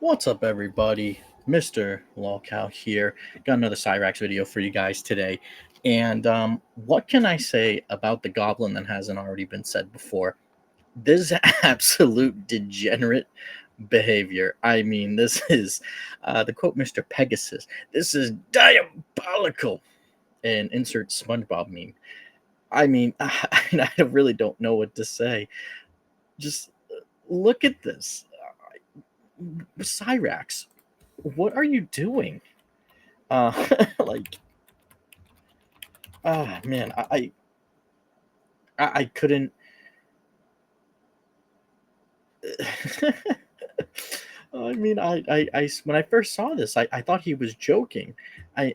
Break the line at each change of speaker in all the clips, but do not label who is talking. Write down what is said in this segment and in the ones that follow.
What's up, everybody? Mr. Lolcow here. Got another Cyraxx video for you guys today. And what can I say about the Goblin that hasn't already been said before? This is absolute degenerate behavior. I mean, this is, the quote Mr. Pegasus, this is diabolical. And insert SpongeBob meme. I mean, I really don't know what to say. Just look at this. Cyraxx, what are you doing? Like, man, I couldn't. I mean, when I first saw this, I thought he was joking.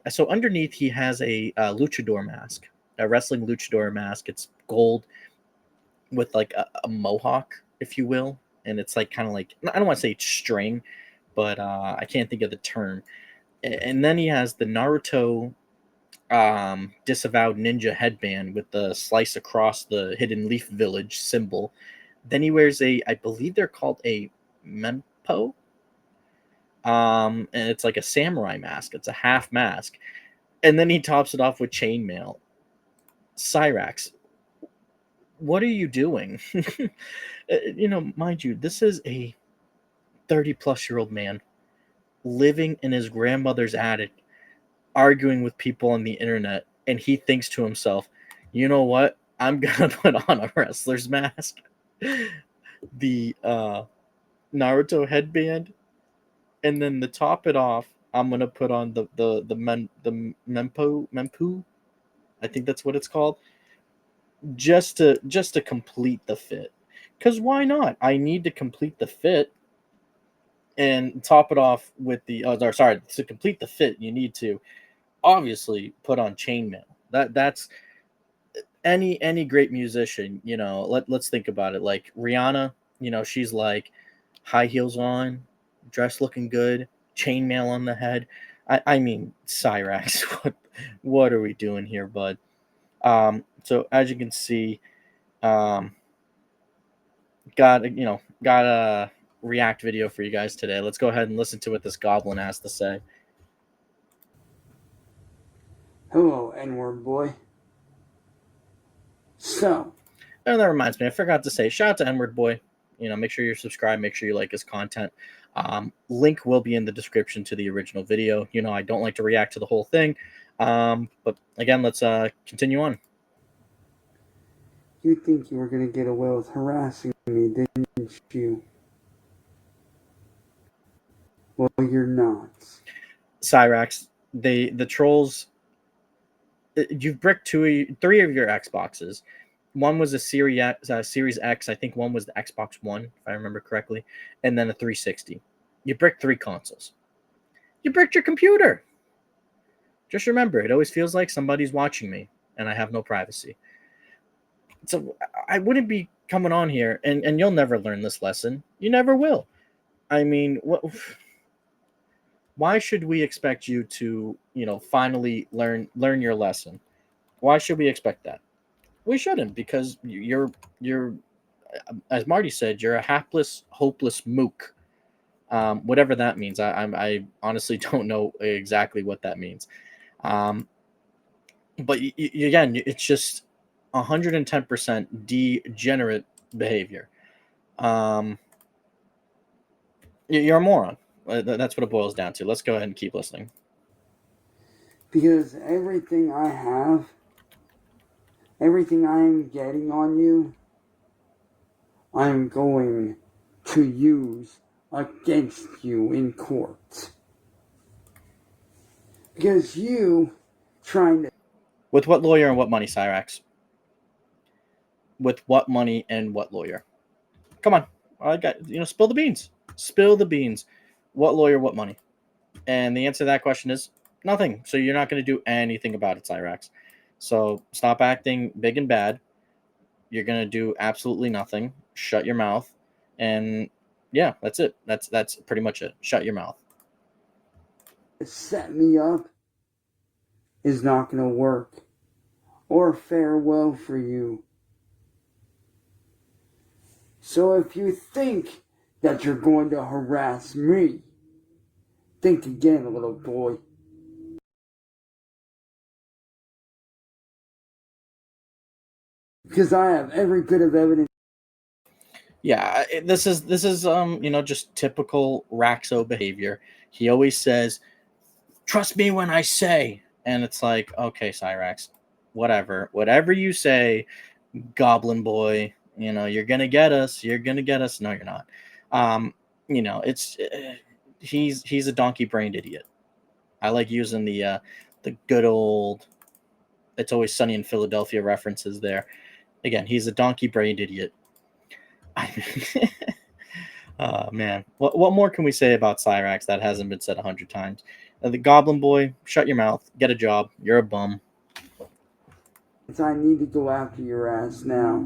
So underneath he has a luchador mask, a wrestling luchador mask. It's gold with like a mohawk, if you will, and it's like kind of like, I don't want to say string, but I can't think of the term. And then he has the Naruto disavowed ninja headband with the slice across the hidden leaf village symbol. Then he wears I believe they're called a mempo, and it's like a samurai mask. It's a half mask, and then he tops it off with chainmail. Cyraxx, what are you doing? Mind you, this is a 30-plus-year-old man living in his grandmother's attic, arguing with people on the internet, and he thinks to himself, you know what? I'm gonna put on a wrestler's mask, the Naruto headband, and then to top it off, I'm gonna put on the mempu. I think that's what it's called, just to complete the fit. Cause why not? I need to complete the fit and top it off with sorry, to complete the fit, you need to obviously put on chainmail. That's any great musician, let's think about it. Like Rihanna, she's like high heels on, dress looking good, chainmail on the head. I mean, Cyraxx, what are we doing here, bud? So as you can see, um, got a react video for you guys today. Let's go ahead and listen to what this goblin has to say.
Hello, N-word boy. So,
And that reminds me, I forgot to say, shout out to N-word boy. Make sure you're subscribed. Make sure you like his content. Link will be in the description to the original video. I don't like to react to the whole thing. But again, let's continue on.
you think you were going to get away with harassing me, didn't you? Well, you're not.
Cyraxx, the trolls. You've bricked three of your Xboxes. One was a Series X. I think one was the Xbox One, if I remember correctly, and then a 360. You bricked three consoles. You bricked your computer. Just remember, it always feels like somebody's watching me, and I have no privacy. So I wouldn't be coming on here, and you'll never learn this lesson. You never will. I mean, why should we expect you to, finally learn your lesson? Why should we expect that? We shouldn't, because you're as Marty said, you're a hapless, hopeless mook. Whatever that means, I honestly don't know exactly what that means. Um, but again, it's just 110% degenerate behavior. Um, you're a moron. That's what it boils down to. Let's go ahead and keep listening.
Because everything I have, everything I'm getting on you, I'm going to use against you in court. Because you trying to.
With what lawyer and what money, Cyraxx? With what money and what lawyer? Come on, I got spill the beans. Spill the beans. What lawyer? What money? And the answer to that question is nothing. So you're not going to do anything about it, Cyraxx. So stop acting big and bad. You're going to do absolutely nothing. Shut your mouth. And yeah, that's it. That's pretty much it. Shut your mouth.
Set me up is not going to work or fare well for you. So if you think that you're going to harass me, Think again, little boy. Because I have every bit of evidence.
Yeah, this is just typical Raxo behavior. He always says, "Trust me when I say," and it's like, okay, Cyraxx, whatever you say, Goblin Boy. You're gonna get us. You're gonna get us. No, you're not. It's he's a donkey brained idiot. I like using the good old "It's Always Sunny in Philadelphia" references there. Again, he's a donkey brained idiot. Oh man, what more can we say about Cyraxx that hasn't been said 100 times? The Goblin Boy, shut your mouth, get a job. You're a bum.
I need to go after your ass now.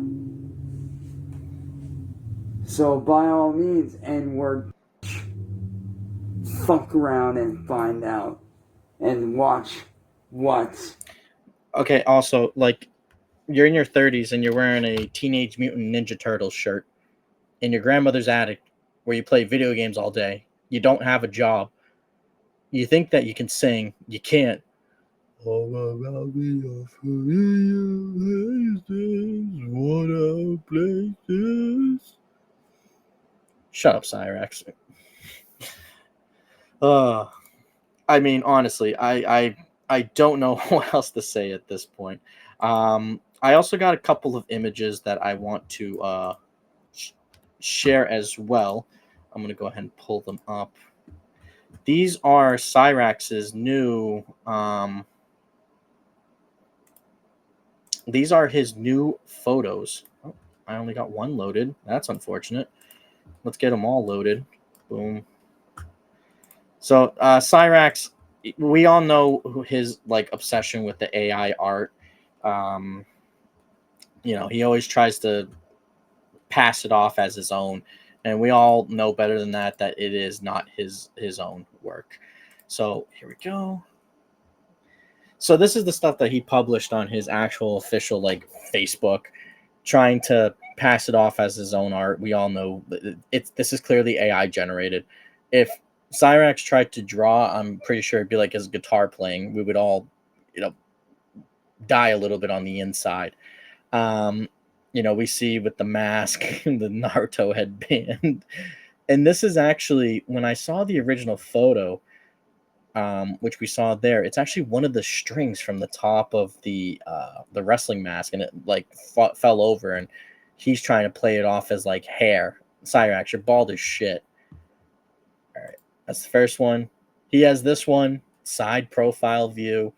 So by all means, N-word, fuck around and find out. And watch what.
Okay, also, like, you're in your 30s and you're wearing a Teenage Mutant Ninja Turtles shirt in your grandmother's attic where you play video games all day. You don't have a job. You think that you can sing. You can't. All around me are familiar places, what are places? Shut up, Cyraxx. Uh, I mean, honestly, I don't know what else to say at this point. I also got a couple of images that I want to sh- share as well. I'm gonna go ahead and pull them up. These are Cyraxx's new. These are his new photos. Oh, I only got one loaded. That's unfortunate. Let's get them all loaded. Boom. So Cyraxx, we all know his like obsession with the AI art. Um, he always tries to pass it off as his own, and we all know better than that it is not his own work. So here we go. So this is the stuff that he published on his actual official like Facebook, trying to pass it off as his own art. We all know this is clearly AI generated. If Cyraxx tried to draw, I'm pretty sure it'd be like his guitar playing. We would all, you know, die a little bit on the inside. Um, we see with the mask and the Naruto headband. And this is actually when I saw the original photo, which we saw there. It's actually one of the strings from the top of the wrestling mask, and it like fell over, and he's trying to play it off as like hair. Cyraxx, you're bald as shit. All right, that's the first one. He has this one side profile view.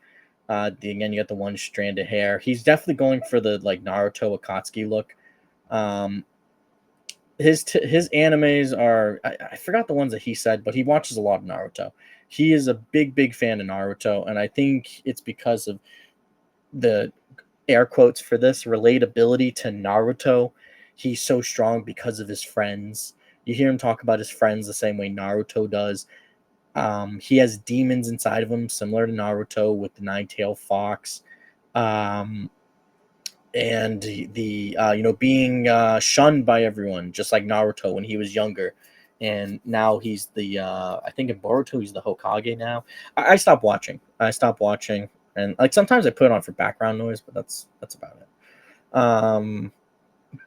Again, you got the one strand of hair. He's definitely going for the like Naruto Akatsuki look. Um, his animes are I forgot the ones that he said, but he watches a lot of Naruto. He is a big fan of Naruto, and I think it's because of the air quotes for this relatability to Naruto. He's so strong because of his friends. You hear him talk about his friends the same way Naruto does. He has demons inside of him, similar to Naruto with the nine-tailed fox. Um, and the being shunned by everyone, just like Naruto when he was younger, and now he's the I think in Boruto he's the Hokage now. I stopped watching. And like sometimes I put it on for background noise, but that's about it.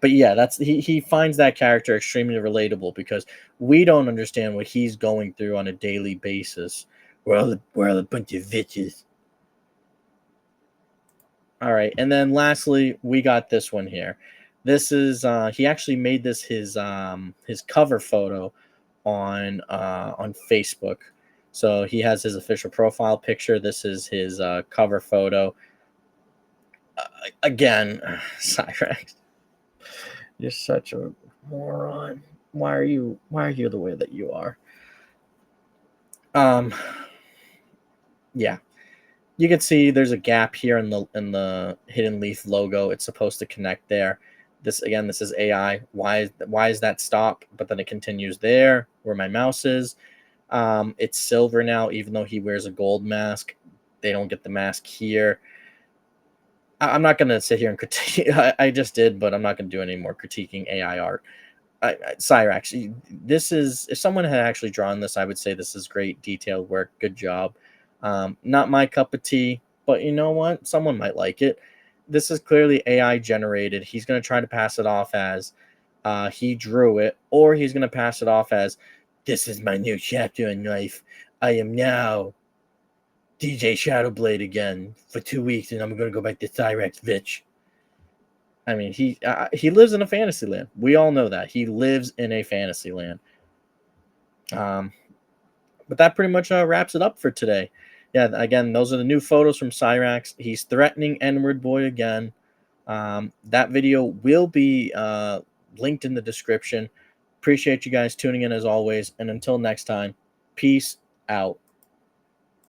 But yeah, that's he finds that character extremely relatable because we don't understand what he's going through on a daily basis. We're all a bunch of bitches. All right, and then lastly, we got this one here. This is he actually made this his cover photo on Facebook. So he has his official profile picture. This is his cover photo. Again, Cyraxx, you're such a moron. Why are you the way that you are? Um, yeah, you can see there's a gap here in the hidden leaf logo. It's supposed to connect there. This is AI. Why is that stop? But then it continues there where my mouse is. It's silver now, even though he wears a gold mask. They don't get the mask here. I'm not gonna sit here and critique. I just did, but I'm not gonna do any more critiquing AI art. Cyraxx, this is, if someone had actually drawn this, I would say this is great detailed work. Good job. Not my cup of tea, but you know what? Someone might like it. This is clearly AI generated. He's going to try to pass it off as he drew it, or he's going to pass it off as, this is my new chapter in life. I am now DJ Shadowblade again for 2 weeks, and I'm going to go back to Cyraxx, bitch. I mean, he lives in a fantasy land. We all know that he lives in a fantasy land. Um, but that pretty much wraps it up for today. Yeah, again, those are the new photos from Cyraxx. He's threatening N-word boy again. That video will be linked in the description. Appreciate you guys tuning in as always, and until next time, peace out.